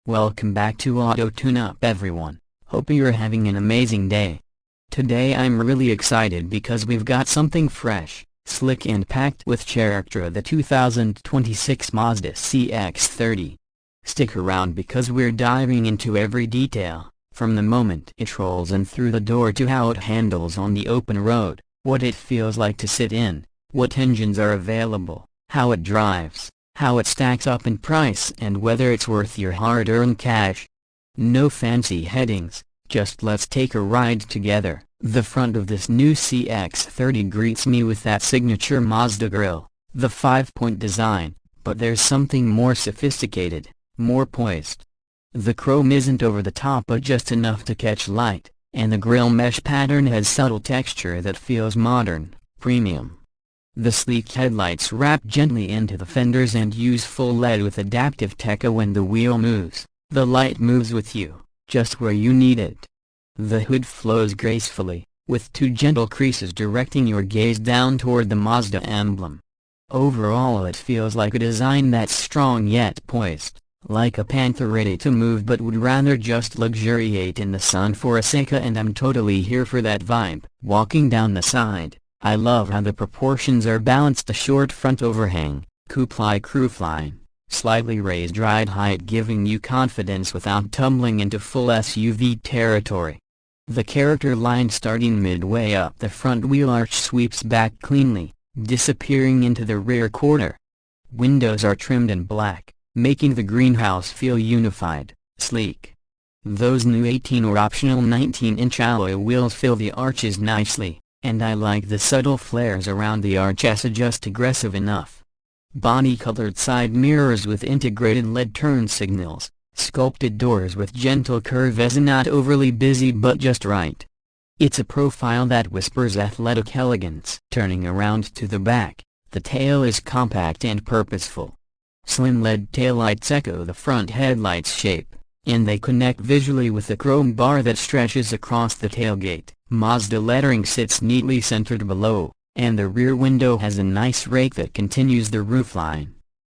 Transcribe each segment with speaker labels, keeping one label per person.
Speaker 1: Welcome back to Auto Tune-Up everyone, hope you're having an amazing day. Today I'm really excited because we've got something fresh, slick and packed with character, the 2026 Mazda CX-30. Stick around because we're diving into every detail, from the moment it rolls in through the door to how it handles on the open road, what it feels like to sit in, what engines are available, how it drives, how it stacks up in price, and whether it's worth your hard-earned cash. No fancy headings, just let's take a ride together. The front of this new CX-30 greets me with that signature Mazda grille, the 5-point design, but there's something more sophisticated, more poised. The chrome isn't over the top but just enough to catch light, and the grille mesh pattern has subtle texture that feels modern, premium. The sleek headlights wrap gently into the fenders and use full LED with adaptive tech. When the wheel moves, the light moves with you, just where you need it. The hood flows gracefully, with two gentle creases directing your gaze down toward the Mazda emblem. Overall it feels like a design that's strong yet poised, like a panther ready to move but would rather just luxuriate in the sun for a second, and I'm totally here for that vibe. Walking down the side, I love how the proportions are balanced: a short front overhang, coupe-like roofline, slightly raised ride height giving you confidence without tumbling into full SUV territory. The character line starting midway up the front wheel arch sweeps back cleanly, disappearing into the rear quarter. Windows are trimmed in black, making the greenhouse feel unified, sleek. Those new 18 or optional 19-inch alloy wheels fill the arches nicely, and I like the subtle flares around the arches, just aggressive enough. Body-colored side mirrors with integrated LED turn signals, sculpted doors with gentle curves, not overly busy but just right. It's a profile that whispers athletic elegance. Turning around to the back, the tail is compact and purposeful. Slim LED taillights echo the front headlights shape, and they connect visually with the chrome bar that stretches across the tailgate. Mazda lettering sits neatly centered below, and the rear window has a nice rake that continues the roofline.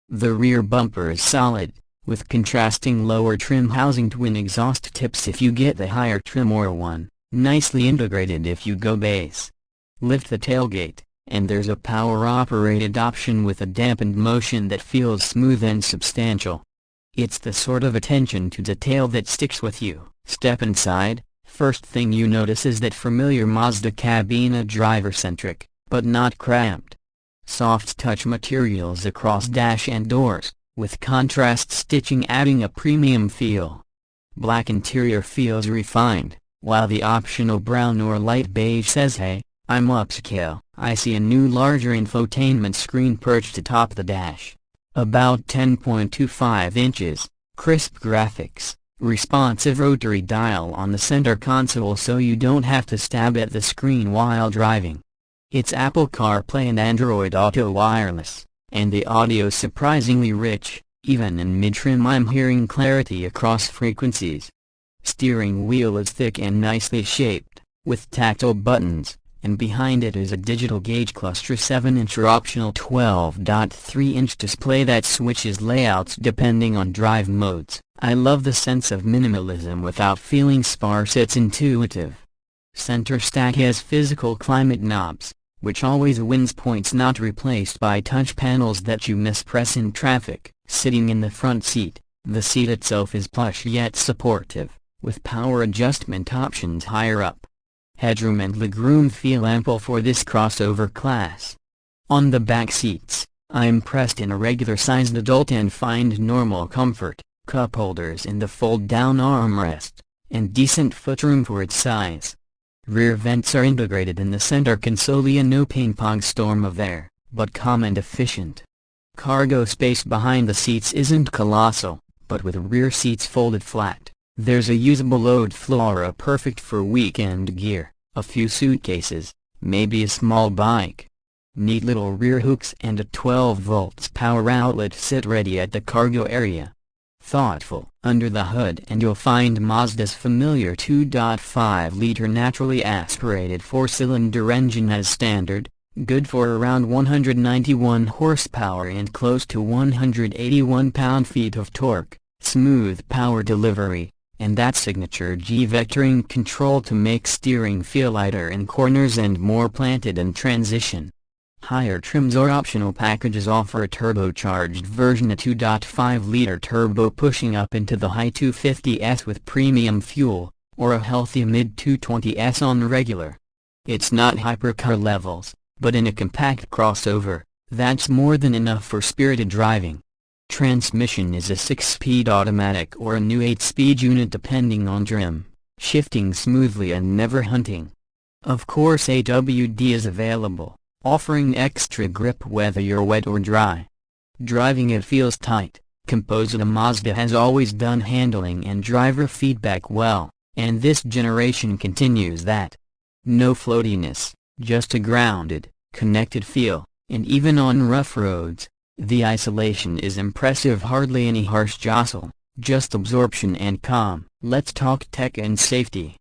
Speaker 1: The rear bumper is solid, with contrasting lower trim housing, twin exhaust tips if you get the higher trim or one, nicely integrated if you go base. Lift the tailgate, and there's a power-operated option with a dampened motion that feels smooth and substantial. It's the sort of attention to detail that sticks with you. Step inside. First thing you notice is that familiar Mazda cabine, driver-centric, but not cramped. Soft touch materials across dash and doors, with contrast stitching adding a premium feel. Black interior feels refined, while the optional brown or light beige says, "Hey, I'm upscale." I see a new larger infotainment screen perched atop the dash. About 10.25 inches, crisp graphics. Responsive rotary dial on the center console so you don't have to stab at the screen while driving. It's Apple CarPlay and Android Auto wireless, and the audio's surprisingly rich. Even in mid-trim I'm hearing clarity across frequencies. Steering wheel is thick and nicely shaped, with tactile buttons, and behind it is a digital gauge cluster, 7-inch or optional 12.3-inch display that switches layouts depending on drive modes. I love the sense of minimalism without feeling sparse. It's intuitive. Center stack has physical climate knobs, which always wins points, not replaced by touch panels that you mispress in traffic. Sitting in the front seat, the seat itself is plush yet supportive, with power adjustment options higher up. Headroom and legroom feel ample for this crossover class. On the back seats, I'm pressed in a regular-sized adult and find normal comfort, cup holders in the fold-down armrest, and decent footroom for its size. Rear vents are integrated in the center console, no ping-pong storm of air, but calm and efficient. Cargo space behind the seats isn't colossal, but with rear seats folded flat, there's a usable load floor, perfect for weekend gear, a few suitcases, maybe a small bike. Neat little rear hooks and a 12 volts power outlet sit ready at the cargo area. Thoughtful. Under the hood and you'll find Mazda's familiar 2.5-liter naturally aspirated 4-cylinder engine as standard, good for around 191 horsepower and close to 181 pound-feet of torque. smooth power delivery, and that signature G-vectoring control to make steering feel lighter in corners and more planted in transition. Higher trims or optional packages offer a turbocharged version, a 2.5-liter turbo pushing up into the high 250s with premium fuel, or a healthy mid-220s on regular. It's not hypercar levels, but in a compact crossover, that's more than enough for spirited driving. Transmission is a 6-speed automatic or a new 8-speed unit depending on trim, shifting smoothly and never hunting. Of course AWD is available, offering extra grip whether you're wet or dry. Driving it feels tight, composite. Mazda has always done handling and driver feedback well, and this generation continues that. No floatiness, just a grounded, connected feel, and even on rough roads, the isolation is impressive. Hardly any harsh jostle, just absorption and calm. Let's talk tech and safety.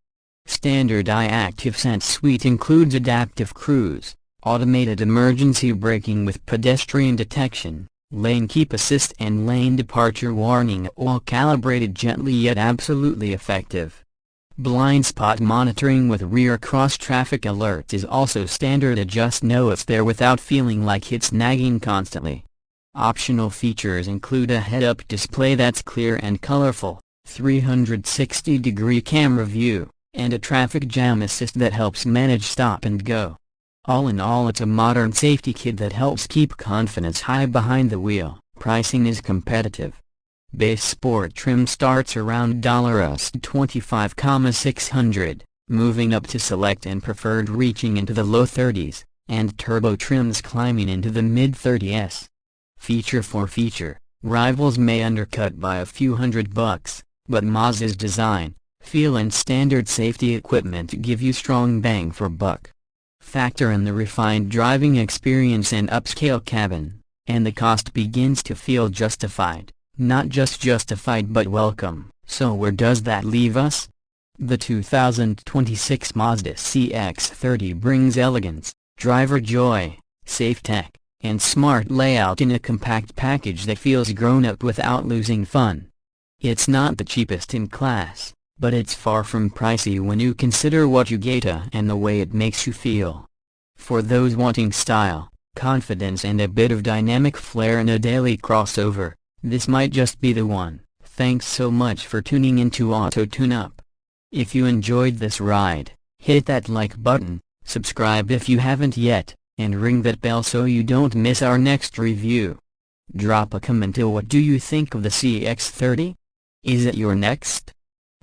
Speaker 1: Standard i-Activsense suite includes adaptive cruise, automated emergency braking with pedestrian detection, lane keep assist and lane departure warning, all calibrated gently yet absolutely effective. Blind spot monitoring with rear cross traffic alerts is also standard. Just know it's there without feeling like it's nagging constantly. Optional features include a head-up display that's clear and colorful, 360-degree camera view, and a traffic jam assist that helps manage stop and go. All in all, it's a modern safety kit that helps keep confidence high behind the wheel. Pricing is competitive. Base sport trim starts around $25,600, moving up to select and preferred reaching into the low 30s, and turbo trims climbing into the mid-30s. Feature for feature, rivals may undercut by a few $100, but Mazda's design, feel and standard safety equipment give you strong bang for buck. Factor in the refined driving experience and upscale cabin, and the cost begins to feel justified, not just justified but welcome. So where does that leave us? The 2026 Mazda CX-30 brings elegance, driver joy, safe tech, and smart layout in a compact package that feels grown-up without losing fun. It's not the cheapest in class, but it's far from pricey when you consider what you get and the way it makes you feel. For those wanting style, confidence and a bit of dynamic flair in a daily crossover, this might just be the one. Thanks so much for tuning into Auto Tune-Up. If you enjoyed this ride, hit that like button, subscribe if you haven't yet, and ring that bell so you don't miss our next review. Drop a comment. What do you think of the CX-30? Is it your next?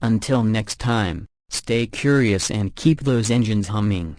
Speaker 1: Until next time, stay curious and keep those engines humming.